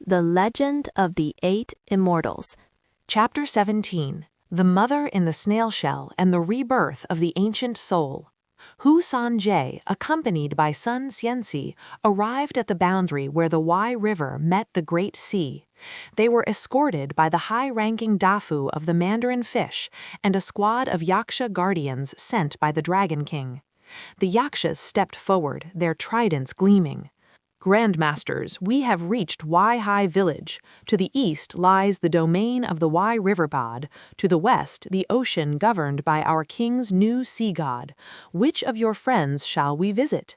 The Legend of the Eight Immortals. Chapter 17. The Mother in the Snail-Shell and the Rebirth of the Ancient Soul. Hu Sanjie, accompanied by Sun Xianxi, arrived at the boundary where the Wai River met the Great Sea. They were escorted by the high-ranking Dafu of the Mandarin Fish and a squad of Yaksha guardians sent by the Dragon King. The Yakshas stepped forward, their tridents gleaming. "Grandmasters, we have reached Wai Hai Village. To the east lies the domain of the Wai Riverbed, to the west the ocean governed by our king's new sea god. Which of your friends shall we visit?"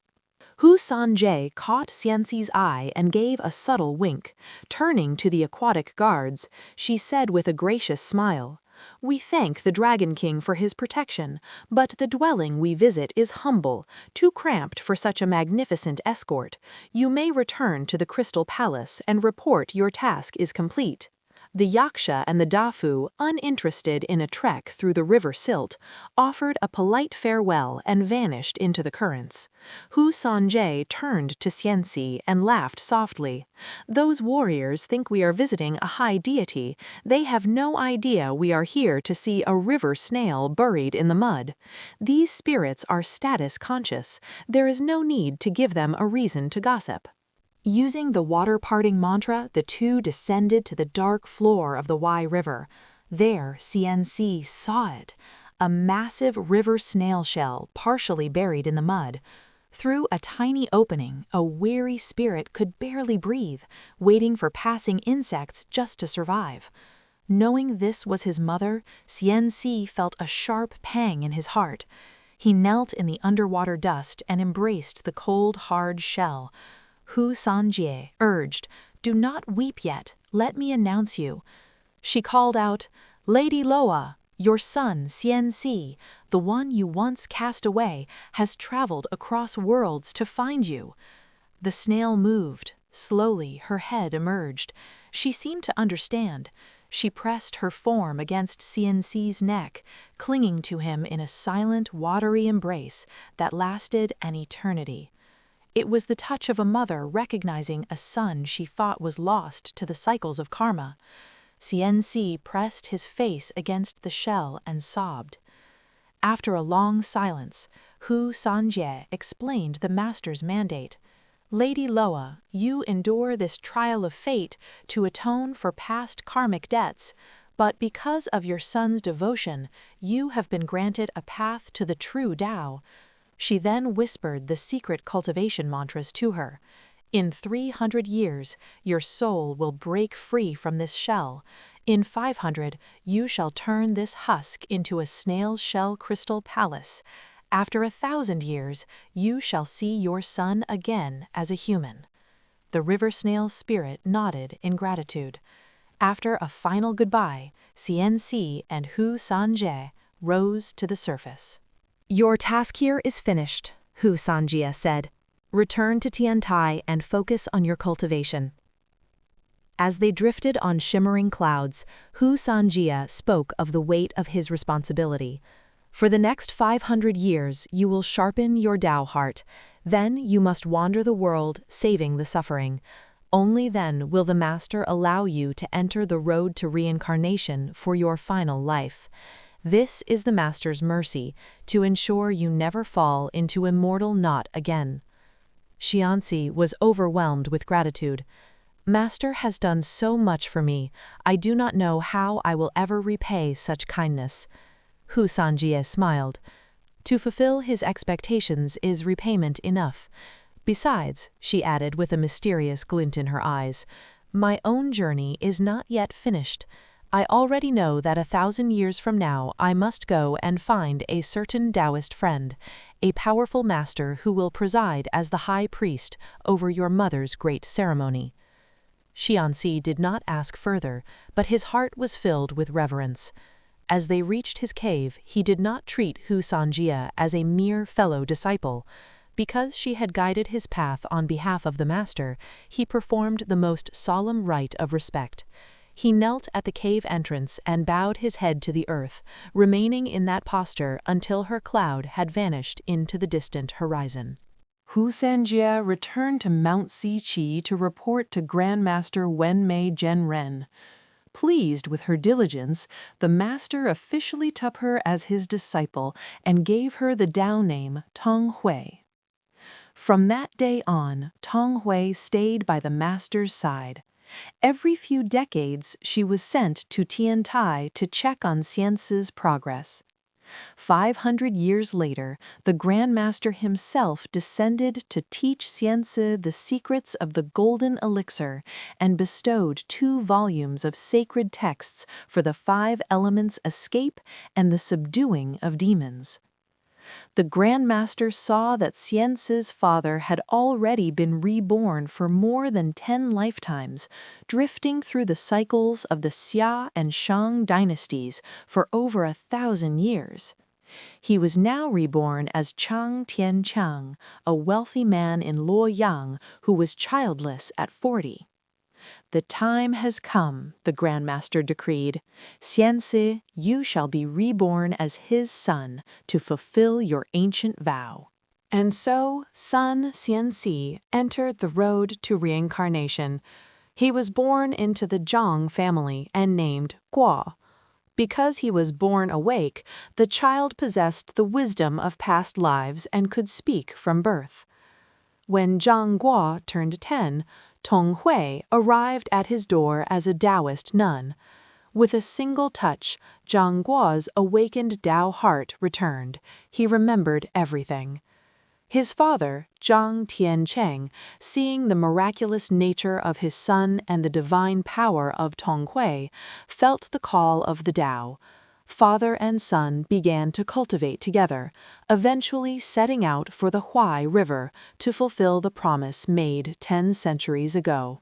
Hu Sanjie caught Xianxi's eye and gave a subtle wink. Turning to the aquatic guards, she said with a gracious smile, "We thank the Dragon King for his protection, but the dwelling we visit is humble, too cramped for such a magnificent escort. You may return to the Crystal Palace and report your task is complete." The Yaksha and the Dafu, uninterested in a trek through the river silt, offered a polite farewell and vanished into the currents. Hu Sanjie turned to Xianxi and laughed softly. "Those warriors think we are visiting a high deity. They have no idea we are here to see a river snail buried in the mud. These spirits are status conscious. There is no need to give them a reason to gossip." Using the water-parting mantra, the two descended to the dark floor of the Wai River. There, Xianxi saw it, a massive river snail shell partially buried in the mud. Through a tiny opening, a weary spirit could barely breathe, waiting for passing insects just to survive. Knowing this was his mother, Xianxi felt a sharp pang in his heart. He knelt in the underwater dust and embraced the cold, hard shell. Hu Sanjie urged, "Do not weep yet, let me announce you." She called out, "Lady Loa, your son Xianxi, the one you once cast away, has traveled across worlds to find you." The snail moved. Slowly, her head emerged. She seemed to understand. She pressed her form against Xianxi's neck, clinging to him in a silent, watery embrace that lasted an eternity. It was the touch of a mother recognizing a son she thought was lost to the cycles of karma. Xianxi pressed his face against the shell and sobbed. After a long silence, Hu Sanjie explained the master's mandate. "Lady Loa, you endure this trial of fate to atone for past karmic debts, but because of your son's devotion, you have been granted a path to the true Tao." She then whispered the secret cultivation mantras to her. "In 300 years, your soul will break free from this shell. In 500, you shall turn this husk into a snail's shell crystal palace. After 1,000 years, you shall see your son again as a human." The river snail's spirit nodded in gratitude. After a final goodbye, Xianxi and Hu Sanjie rose to the surface. "Your task here is finished," Hu Sanjie said. "Return to Tiantai and focus on your cultivation." As they drifted on shimmering clouds, Hu Sanjie spoke of the weight of his responsibility. "For the next 500 years, you will sharpen your Tao heart. Then you must wander the world, saving the suffering. Only then will the Master allow you to enter the road to reincarnation for your final life. This is the Master's mercy, to ensure you never fall into immortal knot again." Xianxi was overwhelmed with gratitude. "Master has done so much for me, I do not know how I will ever repay such kindness." Hu Sanjie smiled. "To fulfill his expectations is repayment enough. Besides," she added with a mysterious glint in her eyes, "my own journey is not yet finished. I already know that 1,000 years from now I must go and find a certain Taoist friend, a powerful master who will preside as the high priest over your mother's great ceremony." Xianxi did not ask further, but his heart was filled with reverence. As they reached his cave, he did not treat Hu Sanjie as a mere fellow disciple. Because she had guided his path on behalf of the master, he performed the most solemn rite of respect. He knelt at the cave entrance and bowed his head to the earth, remaining in that posture until her cloud had vanished into the distant horizon. Hu Sanjie returned to Mount Siqi to report to Grandmaster Wenmei Zhenren. Pleased with her diligence, the master officially took her as his disciple and gave her the Tao name Tonghui. From that day on, Tonghui stayed by the master's side. Every few decades, she was sent to Tiantai to check on Xiance's progress. 500 years later, the Grand Master himself descended to teach Xiance the secrets of the golden elixir and bestowed 2 volumes of sacred texts for the 5 elements' escape and the subduing of demons. The Grand Master saw that Xiance's father had already been reborn for more than 10 lifetimes, drifting through the cycles of the Xia and Shang dynasties for over 1,000 years. He was now reborn as Chang Tianchang, a wealthy man in Luoyang who was childless at 40. "The time has come," the Grand Master decreed. "Xiance, you shall be reborn as his son to fulfill your ancient vow." And so, son Xianci entered the road to reincarnation. He was born into the Zhang family and named Guo. Because he was born awake, the child possessed the wisdom of past lives and could speak from birth. When Zhang Guo turned 10, Tonghui arrived at his door as a Taoist nun. With a single touch, Zhang Guo's awakened Tao heart returned. He remembered everything. His father, Zhang Tiancheng, seeing the miraculous nature of his son and the divine power of Tonghui, felt the call of the Tao. Father and son began to cultivate together, eventually setting out for the Huai River to fulfill the promise made 10 centuries ago.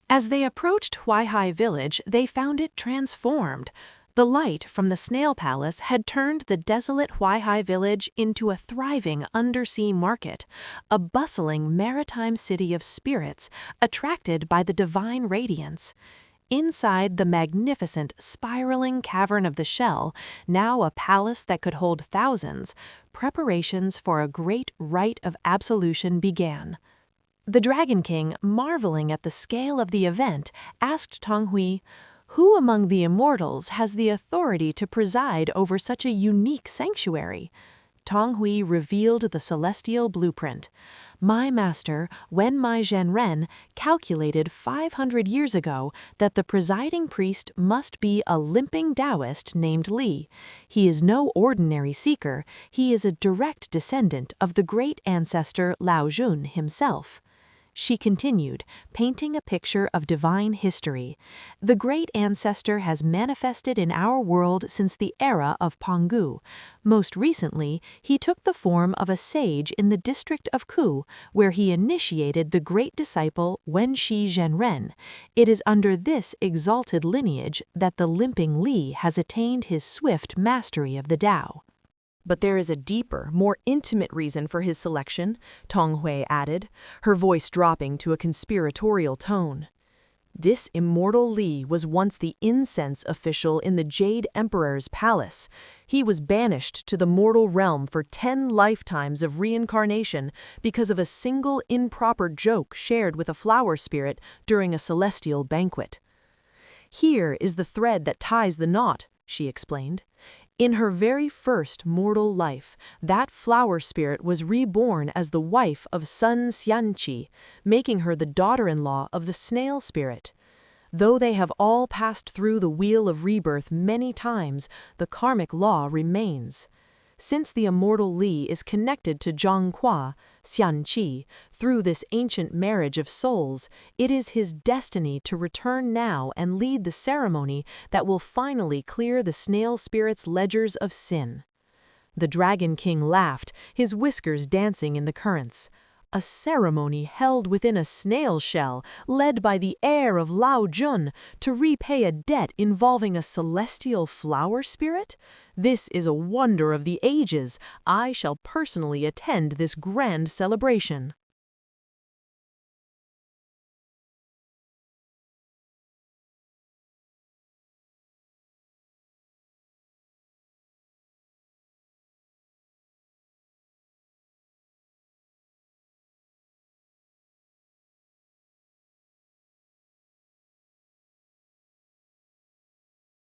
As they approached Huaihai village, they found it transformed. The light from the Snail Palace had turned the desolate Huaihai village into a thriving undersea market, a bustling maritime city of spirits attracted by the divine radiance. Inside the magnificent, spiraling cavern of the shell, now a palace that could hold thousands, preparations for a great rite of absolution began. The Dragon King, marveling at the scale of the event, asked Tonghui, "Who among the Immortals has the authority to preside over such a unique sanctuary?" Tonghui revealed the celestial blueprint. "My master, Wenmei Zhenren, calculated 500 years ago that the presiding priest must be a limping Taoist named Li. He is no ordinary seeker, he is a direct descendant of the great ancestor Lao Jun himself." She continued, painting a picture of divine history. "The great ancestor has manifested in our world since the era of Penghu. Most recently, he took the form of a sage in the district of Ku, where he initiated the great disciple Wenxi Zhenren. It is under this exalted lineage that the limping Li has attained his swift mastery of the Tao." "But there is a deeper, more intimate reason for his selection," Tonghui added, her voice dropping to a conspiratorial tone. "This immortal Li was once the incense official in the Jade Emperor's palace. He was banished to the mortal realm for 10 lifetimes of reincarnation because of a single improper joke shared with a flower spirit during a celestial banquet. Here is the thread that ties the knot," she explained. "In her very first mortal life, that flower spirit was reborn as the wife of Sun Xianqi, making her the daughter-in-law of the snail spirit. Though they have all passed through the wheel of rebirth many times, the karmic law remains. Since the immortal Li is connected to Zhangqua, Xianqi, through this ancient marriage of souls, it is his destiny to return now and lead the ceremony that will finally clear the snail spirit's ledgers of sin." The Dragon King laughed, his whiskers dancing in the currents. "A ceremony held within a snail shell, led by the heir of Lao Jun, to repay a debt involving a celestial flower spirit? This is a wonder of the ages. I shall personally attend this grand celebration."